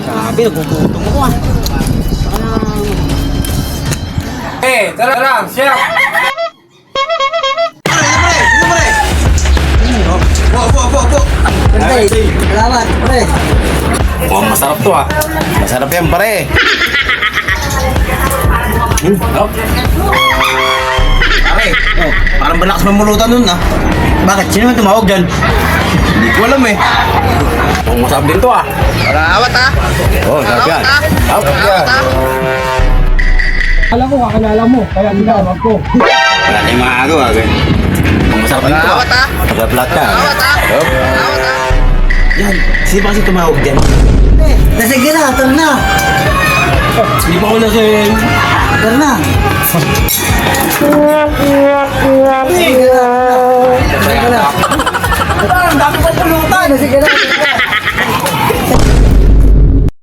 Grabe, nagugutom ako ah. Tara lang, chef! Salamat, pre. Oh, masarap to ah. Masarap yan, pare. Pare, parang balakas mamulutan nun ah. Bakit? Sino man tumawag dyan? Hindi ko alam eh. Oh, masarap din to ah. Awat ah. Oh, sarap yan. Sarap yan. Alam ko, kakilala mo, kaya tinawag ko. Wala tayong makagawa. Oh, masarap din to ah. Masarap lahat yan. Oh. Yan, sino ba kasi tumawag dyan? Nasige na, tara na. Hindi pa ako lasing. Tara na. Sige na. Ang dami kong pulutan. Sige na.